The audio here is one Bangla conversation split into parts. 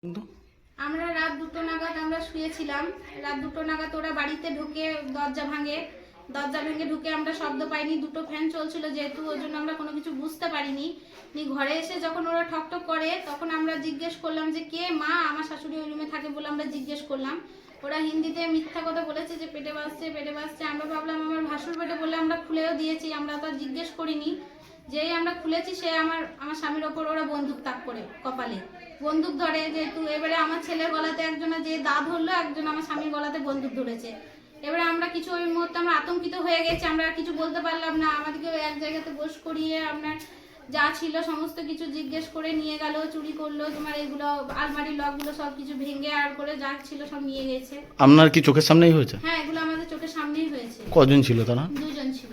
কিন্তু আমরা রাত 2টো নাগাদ আমরা শুয়েছিলাম। রাত 2টো নাগাদ ওরা বাড়িতে ঢুকে দরজা ভেঙে ঢুকে আমরা শব্দ পাইনি। দুটো ফ্যান চলছিল যেহেতু, ওই জন্য আমরা কোনো কিছু বুঝতে পারিনি। ঘরে এসে যখন ওরা ঠকঠক করে তখন আমরা জিজ্ঞেস করলাম যে কে মা। আমার শাশুড়ি ওই রুমে থাকে বলে আমরা জিজ্ঞেস করলাম। ওরা হিন্দিতে মিথ্যা কথা বলেছে যে পেটে বাজছে। আমরা ভাবলাম আমার ভাসুর পেটে বলে আমরা খুলেও দিয়েছি, আমরা তো জিজ্ঞেস করিনি। যেই আমরা খুলেছি সে আমার স্বামীর ওপর ওরা বন্দুক তাক করে কপালে বন্দুক ধরে, যেহেতু এবারে আমার ছেলের গলাতে একজনে যে দাঁত ধরলো, একজন আমার স্বামীর গলাতে বন্দুক ধরেছে। এবারে আমরা কিছু ওই মুহূর্তে আমরা আতঙ্কিত হয়ে গেছি, আমরা কিছু বলতে পারলাম না। আমাদেরকে এক জায়গাতে বস করিয়ে আপনার যা ছিল সমস্ত কিছু জিজ্ঞেস করে নিয়ে গেল, চুরি করলো, তোমার এগুলো আলমারির লকগুলো সব কিছু ভেঙে আর করে যা ছিল সব নিয়ে গেছে। আপনার কি চোখের সামনেই হয়েছে? হ্যাঁ, এগুলো আমাদের চোখের সামনেই হয়েছে। কজন ছিল তারা? দুজন ছিল।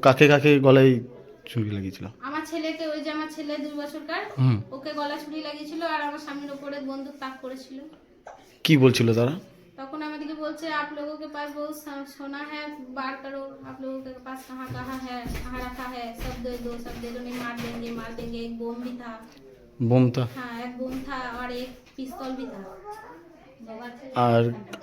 কাকে কাকে গলায় চুরি লাগিয়েছিল? আমার ছেলেকে, ওই যে আমার ছেলে 2 বছরকার, ওকে গলা ছুরি লাগিয়েছিল আর আমার স্বামীর উপরে বন্দুক তাক করেছিল। কি বলছিল তারা? তখন আমাদেরকে বলছে आप लोगों के पास बहुत सोना है, बार करो, आप लोगों के पास कहाँ है, कहाँ रखा है, सब दे दो नहीं मार देंगे। एक बोम भी था। বোম তা? हाँ, एक बोम था और एक पिस्तौल भी था।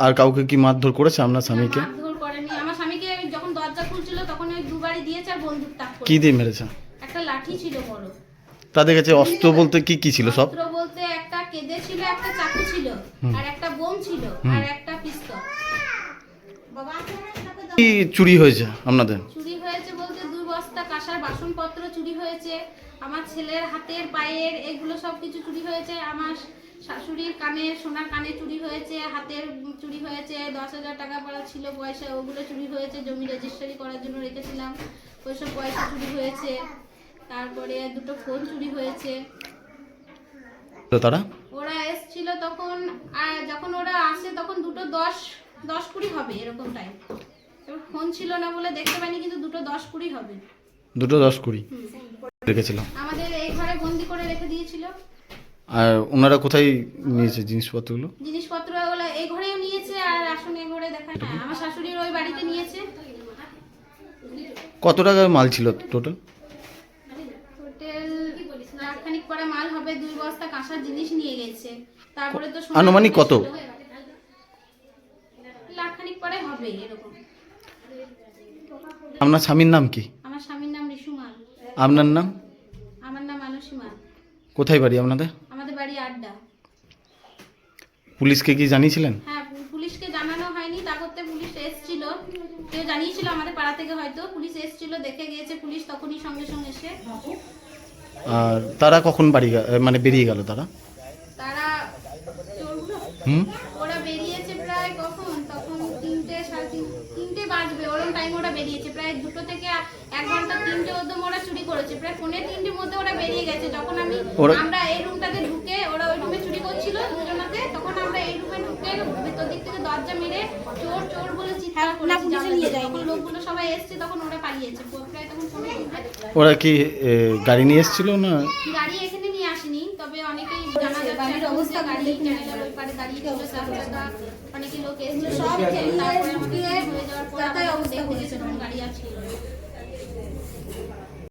আর কাউকে কি মারধর করেছে আপনার স্বামীকে? মারধর করেনি। আমার স্বামীকে যখন দরজা খুলছিল তখন ওই দুবারই দিয়েছে আর বন্দুক তাক করেছে। কি দিয়ে মেরেছে? একটা লাঠি ছিল বড়। তাদের কাছে অস্ত্র বলতে কি কি ছিল? সব অস্ত্র বলতে একটা কেদে ছিল, একটা চাকু ছিল আর একটা বোম ছিল আর একটা পিস্তল। কি চুরি হয়েছে আপনাদের? চুরি হয়েছে বলতে 2 বস্তা কাঁসার বাসনপত্র চুরি হয়েছে। আমার ছেলের হাতের পায়ের এগুলো সব কিছু চুরি হয়েছে। আমার শাশুড়ির কানে, সোনার কানে চুরি হয়েছে, হাতের চুরি হয়েছে। 10,000 টাকা পড়া ছিল পয়সা, ওগুলো চুরি হয়েছে। জমি রেজিস্ট্রি করার জন্য রেখেছিলাম, ওইসব পয়সা চুরি হয়েছে। তারপরে 2টো ফোন চুরি হয়েছে। তো তারা ওরা এসেছিল তখন, আর যখন ওরা আসে তখন 2টো 10-20 হবে এরকম টাইম। ফোন ছিল না বলে দেখতে পাইনি, কিন্তু 2টো 10-20 হবে। 2টো 10-20 রেখেছিল আমাদের এই ঘরে বন্দি করে রেখে দিয়েছিল। আর ওনারা কোথায় নিয়েছে জিনিসপত্রগুলো? জিনিসপত্রগুলো এই ঘরেও নিয়েছে আর আসলে এই ঘরে দেখা যায়। আমার শাশুড়ির ওই বাড়িতে নিয়েছে। কত টাকার মাল ছিল টোটাল? হোটেল লাখখানিক পরে মাল হবে। 2 বস্তা কাঁসার জিনিস নিয়ে গেছে। তারপরে তো আনুমানিক কত? লাখখানিক পরে হবে এরকম। আপনার স্বামীর নাম কি? আমার স্বামীর নাম ঋষুমাল। আপনার নাম? আমার নাম আনুসীমা। কোথায় বাড়ি আপনাদের? আমাদের বাড়ি আড্ডা। পুলিশকে কি জানিয়েছিলেন? হ্যাঁ, পুলিশকে জানানো হয়নি। তা করতে পুলিশ এসেছিল, কেউ জানিয়েছিল আমাদের পাড়া থেকে, হয়তো পুলিশ এসেছিল, দেখে গিয়েছে পুলিশ তখনই সঙ্গে এসে। আর তারা কখন বাড়ি মানে বেরিয়ে গেল তারা? তারা ওরা বেরিয়েছে প্রায় কখন, তখন 3টে বাজবে ওরকম টাইম ওরা বেরিয়েছে। প্রায় 2টো থেকে 1 ঘন্টা 3টে ওদের ওরা চুরি করেছে। প্রায় 2:45-র মধ্যে ওরা বেরিয়ে গেছে। যখন আমরা এই রুমটাতে ঢুকে, ওরা ওই রুমে চুরি করছিল দুজনাতে, তখন আমরা এই রুমে ঢুকে ভেতর দিক থেকে দরজা মেরে চোর বলে চিৎকার করেছি। যখন লোকগুলো সবাই এসছে তখন ওরা পালিয়েছে। প্রায় তখন 2:45। ওরা কি গাড়ি নিয়ে এসেছিল না? গাড়ি এখানে নিয়ে আসেনি, তবে অনেকেই জানা যাচ্ছে বাড়ির অবস্থা, গাড়ি চ্যানেলের ওই পারে দাঁড়িয়ে ছিল। তারপরে অনেকে লোক এসেছিল, সব তারপরে আমাদের হয়ে যাওয়ার পর অবস্থা হয়েছে তখন গাড়ি আসছিল।